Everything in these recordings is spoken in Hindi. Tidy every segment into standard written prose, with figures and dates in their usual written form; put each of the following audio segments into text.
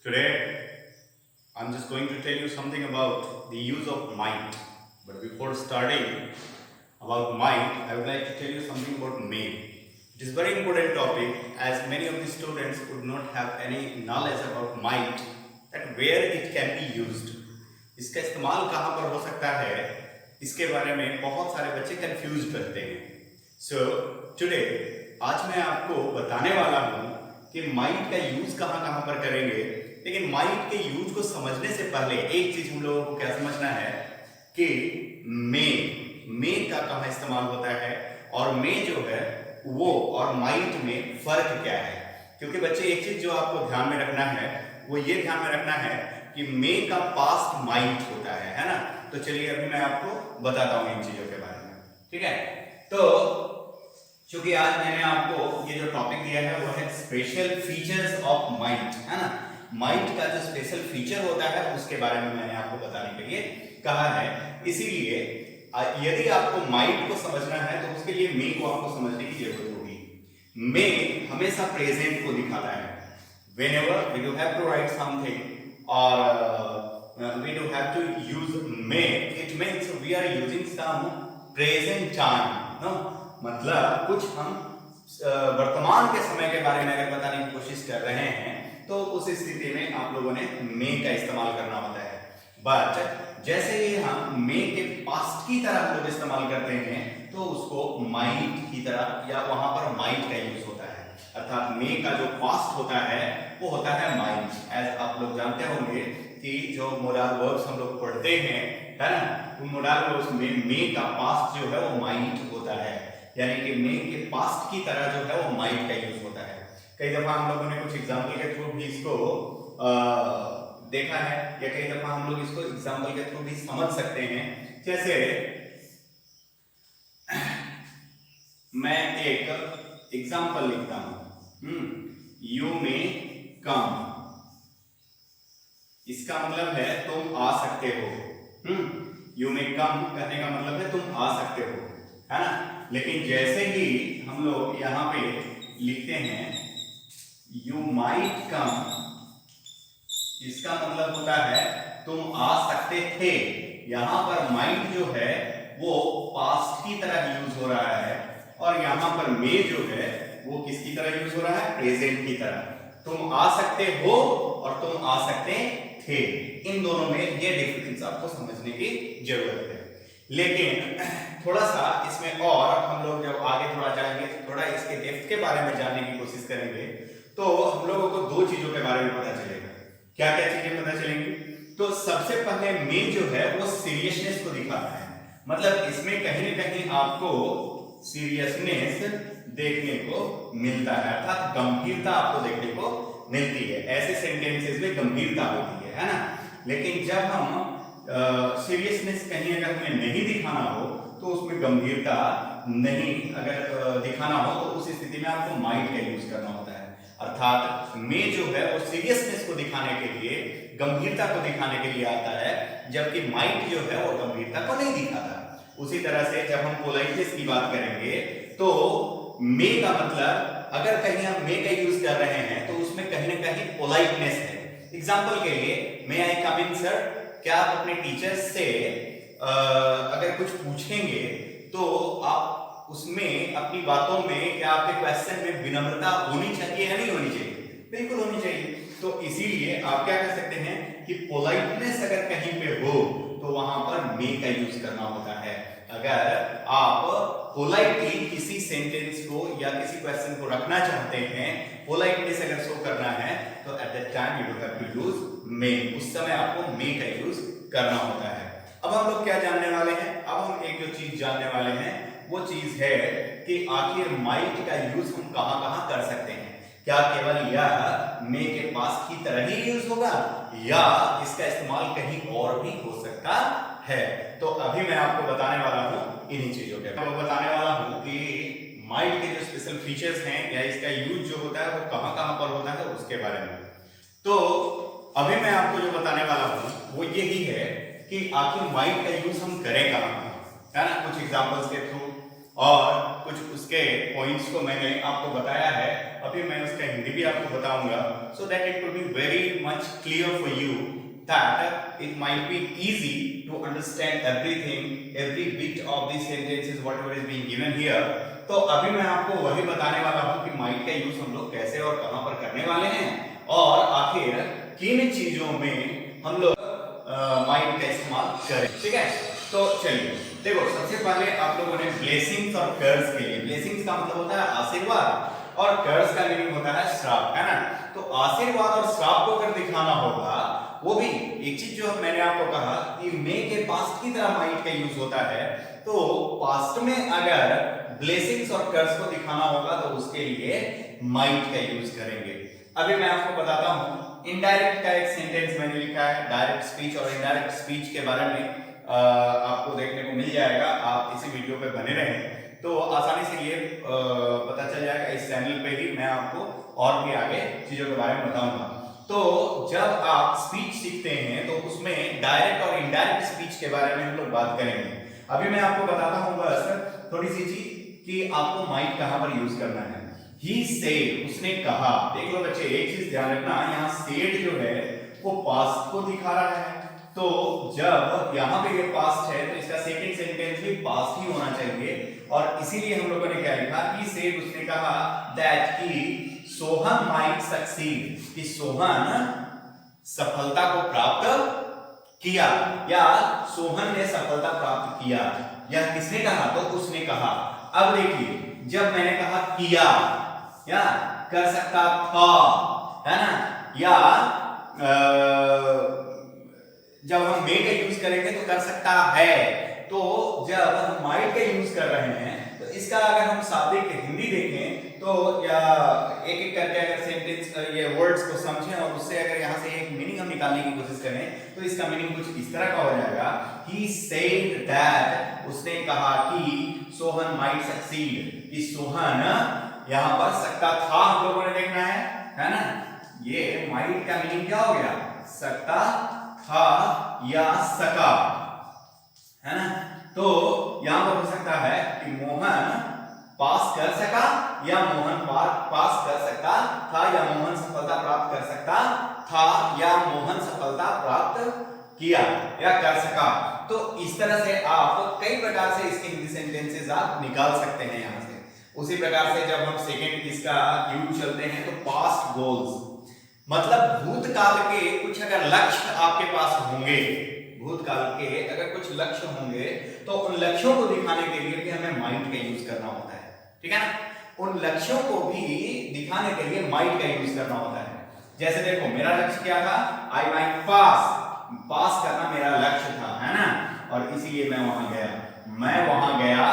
Today, I'm just going to tell you something about the use of mind. But before starting about mind, I would like to tell you something about me. It is a very important topic as many of the students would not have any knowledge about mind, that where it can be used. इसका इस्तेमाल कहाँ पर हो सकता है, इसके बारे में बहुत सारे बच्चे कंफ्यूज रहते हैं. सो टुडे आज मैं आपको बताने वाला हूँ कि माइंड का यूज कहाँ कहाँ पर करेंगे. लेकिन माइंड के यूज को समझने से पहले एक चीज हम लोगों को क्या समझना है कि मे का कहाँ इस्तेमाल होता है और मे जो है वो और माइंड में फर्क क्या है. क्योंकि बच्चे एक चीज जो आपको ध्यान में रखना है वो ये ध्यान में रखना है कि मे का पास्ट माइंड होता है ना. तो चलिए अभी मैं आपको बताता हूं इन चीजों के बारे में. ठीक है, तो क्योंकि आज मैंने आपको ये जो टॉपिक दिया है वो है स्पेशल फीचर्स ऑफ माइंड, है ना. माइंड का जो स्पेशल फीचर होता है उसके बारे में मैंने आपको बताने के लिए कहा है. इसीलिए यदि आपको माइंड को समझना है तो उसके लिए मे को आपको समझने की जरूरत होगी. मे हमेशा प्रेजेंट को दिखाता है. whenever we do have to write something or we do have to use may, it means we are using some present time, no. मतलब कुछ हम वर्तमान के समय के बारे में अगर बताने की कोशिश कर रहे हैं तो उस स्थिति में आप लोगों ने मे का इस्तेमाल करना होता है. बट जैसे ही हम मे के पास्ट की तरह हम लोग इस्तेमाल करते हैं तो उसको माइंड की तरह या वहां पर माइंड का यूज होता है. अर्थात मे का जो पास्ट होता है वो होता है माइंड. एज आप लोग जानते होंगे कि जो मोडाल वर्ब्स हम लोग पढ़ते हैं, है ना, उन मोडाल वर्ब्स में मे का पास्ट जो है वो माइंड होता है. यानी कि मे के पास्ट की तरह जो है वो माइंड का यूज होता है. कई दफा हम लोगों ने कुछ एग्जाम्पल के थ्रू भी इसको देखा है या कई दफा हम लोग इसको एग्जाम्पल के थ्रू भी समझ सकते हैं. जैसे मैं एक एग्जाम्पल लिखता हूं, यू मे कम. इसका मतलब है तुम आ सकते हो. यू मे कम कहने का मतलब है तुम आ सकते हो, है ना. लेकिन जैसे ही हम लोग यहां पे लिखते हैं यू माइट कम, इसका मतलब होता है तुम आ सकते थे. यहां पर माइट जो है वो पास्ट की तरह यूज हो रहा है और यहां पर मे जो है वो किसकी तरह यूज हो रहा है, प्रेजेंट की तरह. तुम आ सकते हो और तुम आ सकते थे, इन दोनों में ये डिफरेंस आपको समझने की जरूरत है. लेकिन थोड़ा सा इसमें और हम लोग जब आगे थोड़ा जाएंगे, थोड़ा इसके डेप्थ के बारे में जानने की कोशिश करेंगे तो हम लोगों को दो चीजों के बारे में पता चलेगा. क्या क्या चीजें पता चलेंगी? तो सबसे पहले मे जो है वो सीरियसनेस को दिखाता है. मतलब इसमें कहीं ना कहीं आपको सीरियसनेस देखने को मिलता है, अर्थात गंभीरता आपको देखने को मिलती है. ऐसे सेंटेंसेस में गंभीरता होती है ना. लेकिन जब हम सीरियसनेस कहीं अगर हमें नहीं दिखाना हो तो उसमें गंभीरता नहीं अगर दिखाना हो तो उस स्थिति में आपको माइंड का यूज करना होता है. अर्थात मे जो है वो सीरियसनेस को दिखाने के लिए, गंभीरता को दिखाने के लिए आता है, जबकि माइंड जो है वो गंभीरता को नहीं दिखाता. उसी तरह से जब हम पोलाइटनेस की बात करेंगे तो मे का मतलब अगर कहीं हम मे का यूज कर रहे हैं तो उसमें कहीं ना कहीं पोलाइटनेस है. एग्जाम्पल के लिए मे आई कम इन सर, क्या आप अपने टीचर से अगर कुछ पूछेंगे तो आप उसमें अपनी बातों में या आपके क्वेश्चन में विनम्रता होनी चाहिए या नहीं होनी चाहिए? बिल्कुल होनी चाहिए. तो इसीलिए आप क्या कर सकते हैं कि पोलाइटनेस अगर कहीं पे हो तो वहां पर मे का यूज करना होता है. अगर आप पोलाइटली किसी सेंटेंस को या किसी क्वेश्चन को रखना चाहते हैं, पोलाइटनेस अगर शो करना है तो at that time you have to use may. उस समय आपको मे का यूज करना होता है. अब हम लोग क्या जानने वाले हैं? अब हम एक जो चीज जानने वाले हैं वो चीज है कि आखिर माइट का यूज हम कहां कहां कर सकते हैं. क्या केवल यह मे के पास की तरह ही यूज होगा या इसका इस्तेमाल कहीं और भी हो सकता है? तो अभी मैं आपको बताने वाला हूं इन्हीं चीजों के. मैं बताने वाला हूं कि माइट के जो स्पेशल फीचर्स हैं या इसका यूज जो होता है वो कहां कहां पर होता है उसके बारे में. तो अभी मैं आपको जो बताने वाला हूं वो यही है कि आखिर माइंड का यूज हम करें कहां, है ना. कुछ एग्जांपल्स के थ्रू और कुछ उसके पॉइंट्स को मैंने आपको बताया है, अभी मैं उसका हिंदी भी आपको बताऊंगा, so that it will be very much clear for you that it might be easy to understand everything, every bit of the sentences whatever is being given here. तो अभी मैं आपको वही बताने वाला हूँ कि माइट का यूज हम लोग कैसे और कहां पर करने वाले हैं और आखिर किन चीजों में हम लोग माइट का इस्तेमाल करें, ठीक है। तो चलिए देखो, सबसे पहले आप लोगों ने ब्लेसिंग्स और कर्स के लिए, ब्लेसिंग्स का मतलब होता है आशीर्वाद और कर्स का मीनिंग होता है श्राप, है ना। तो आशीर्वाद और श्राप को अगर दिखाना होगा, वो भी एक चीज जो मैंने आपको कहा कि मे के पास्ट की तरह माइट का यूज होता है, तो पास्ट में अगर ब्लेसिंग्स और कर्स को दिखाना होगा तो उसके लिए माइट का यूज करेंगे। अभी मैं आपको बताता हूं, इनडायरेक्ट का एक सेंटेंस मैंने लिखा है, डायरेक्ट स्पीच और इनडायरेक्ट स्पीच के बारे में आपको देखने को मिल जाएगा, आप इसी वीडियो पे बने रहें तो आसानी से ये पता चल जाएगा। इस चैनल पे ही मैं आपको और भी आगे चीजों के बारे में बताऊंगा। तो जब आप स्पीच सीखते हैं तो उसमें डायरेक्ट और इनडायरेक्ट स्पीच के बारे में हम लोग बात करेंगे। अभी मैं आपको बताता हूं बस थोड़ी सी चीज कि आपको माइट कहां पर यूज करना है। ही सेड, उसने कहा। देख लो बच्चे, एक चीज ध्यान रखना, यहाँ सेड जो है वो पास्ट को दिखा रहा है, तो जब यहाँ पे ये पास्ट है तो इसका सेकंड सेंटेंस भी पास्ट ही होना चाहिए, और इसीलिए हम लोगों ने क्या लिखा कि सेड, उसने कहा दैट कि सोहन माइट सक्सीड, कि सोहन सफलता को प्राप्त किया या सोहन ने सफलता प्राप्त किया। यह किसने कहा? तो उसने कहा। अब देखिए, जब मैंने कहा किया या कर सकता था, है ना, या जब हम मे का यूज करेंगे तो कर सकता है, तो जब हम माइट का यूज कर रहे हैं तो इसका अगर हम शाब्दिक हिंदी देखें तो या एक एक करके अगर सेंटेंस ये वर्ड्स को समझें और उससे अगर यहाँ से एक मीनिंग हम निकालने की कोशिश करें तो इसका मीनिंग कुछ इस तरह का हो जाएगा, he said that, उसने कहा कि सोहन माइट सक्सीड, कि सोहन यहाँ पर सकता था, हम लोगों ने देखना है ना। ये माइट का मीनिंग क्या हो गया? सकता था या सका, है ना। तो यहां पर हो सकता है कि मोहन पास कर सका या मोहन पास कर सकता था, या मोहन सफलता प्राप्त कर सकता था, या मोहन सफलता प्राप्त किया या कर सका। तो इस तरह से आप कई प्रकार से इसके हिंदी सेंटेंसेस आप निकाल सकते हैं यहां से। उसी प्रकार से जब हम सेकंड इसका यूज चलते हैं तो पास्ट गोल्स, मतलब भूतकाल के कुछ अगर लक्ष्य आपके पास होंगे, भूतकाल के अगर कुछ लक्ष्य होंगे तो उन लक्ष्यों को दिखाने के लिए भी हमें माइट का यूज करना होता है, ठीक है ना। उन लक्ष्यों को भी दिखाने के लिए माइट का यूज करना होता है। जैसे देखो, मेरा लक्ष्य क्या था? आई माइट पास करना मेरा लक्ष्य था, है ना, और इसीलिए मैं वहां गया। मैं वहां गया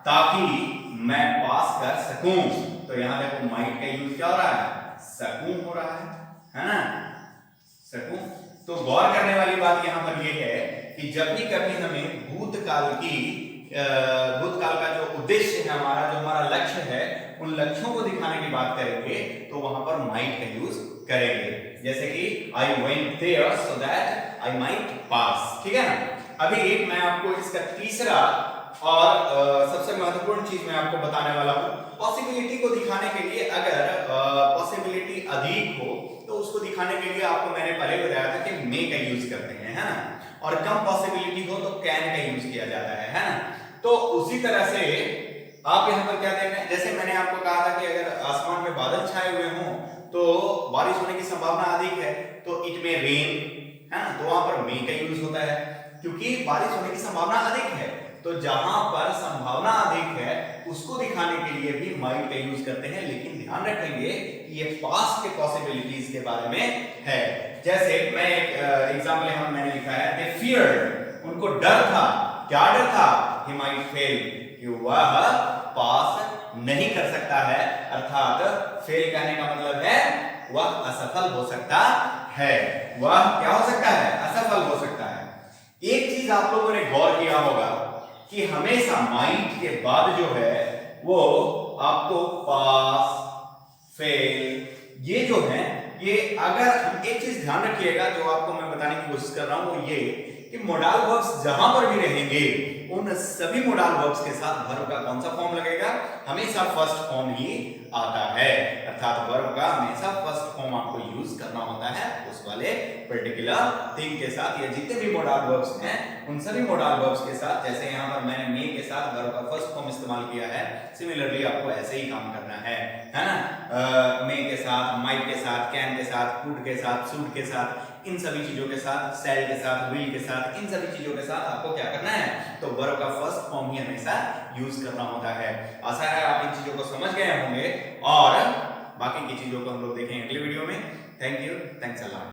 ताकि मैं पास कर सकूं। तो यहां देखो, माइट का यूज क्या हो रहा है? सकूं हो रहा है ना, सकूं। तो गौर करने वाली बात यहां पर यह है कि जब भी कभी हमें भूतकाल का जो उद्देश्य है हमारा, जो हमारा लक्ष्य है, उन लक्ष्यों को दिखाने की बात करेंगे तो वहां पर माइट का यूज करेंगे। जैसे कि I went there so that I might pass, ठीक है ना। अभी एक मैं आपको इसका तीसरा और सबसे महत्वपूर्ण चीज मैं आपको बताने वाला हूं। पॉसिबिलिटी को दिखाने के लिए अगर पॉसिबिलिटी अधिक हो तो उसको दिखाने के लिए आपको मैंने पहले बताया था कि मे का यूज करते हैं, है ना, और कम पॉसिबिलिटी हो तो कैन का यूज किया जाता है ना। तो उसी तरह से आप यहाँ पर क्या देख रहे हैं, जैसे मैंने आपको कहा था कि अगर आसमान में बादल छाए हुए हों तो बारिश होने की संभावना अधिक है, तो इट में रेन, है ना, तो वहां पर मे का यूज होता है क्योंकि बारिश होने की संभावना अधिक है। तो जहां पर संभावना अधिक है उसको दिखाने के लिए भी माइट का यूज करते हैं, लेकिन ध्यान रखेंगे कि ये पास्ट के पॉसिबिलिटीज के बारे में है। जैसे मैं एक एग्जांपल यहां मैंने लिखा है, दे फियर्ड, उनको डर था। क्या डर था? ही माइट फेल, कि वह पास नहीं कर सकता है, अर्थात फेल कहने का मतलब है वह असफल हो सकता है। वह क्या हो सकता है? असफल हो सकता है। एक चीज आप लोगों ने गौर किया होगा कि हमेशा माइट के बाद जो है वो आपको पास, फेल, ये जो है, ये अगर हम एक चीज ध्यान रखिएगा जो आपको मैं बताने की कोशिश कर रहा हूं वो ये कि मोडाल वर्ब्स जहां पर भी रहेंगे उन सभी मोडाल वर्ब्स के साथ वर्ब का कौन सा फॉर्म लगेगा, हमेशा फर्स्ट फॉर्म ही आता है। अर्थात वर्ब का हमेशा फर्स्ट फॉर्म आपको यूज करना होता है उस वाले पर्टिकुलर थिंग के साथ। ये जितने भी मोडाल वर्ब्स हैं उन सभी मोडाल वर्ब्स के साथ, जैसे यहां पर मैंने मे के साथ वर्ब का फर्स्ट फॉर्म इस्तेमाल किया है, सिमिलरली आपको ऐसे ही काम करना है ना। मे के साथ, माइट के साथ, कैन के साथ, कुड के साथ, शुड के साथ, इन सभी चीजों के साथ, सेल के साथ, विल के साथ, इन सभी चीजों के साथ आपको क्या करना है, तो वर्ब का फर्स्ट फॉर्म ही हमेशा यूज करना होता है। आशा है आप इन चीजों को समझ गए होंगे और बाकी की चीजों को हम लोग देखेंगे अगले वीडियो में। Thank you, thanks a lot.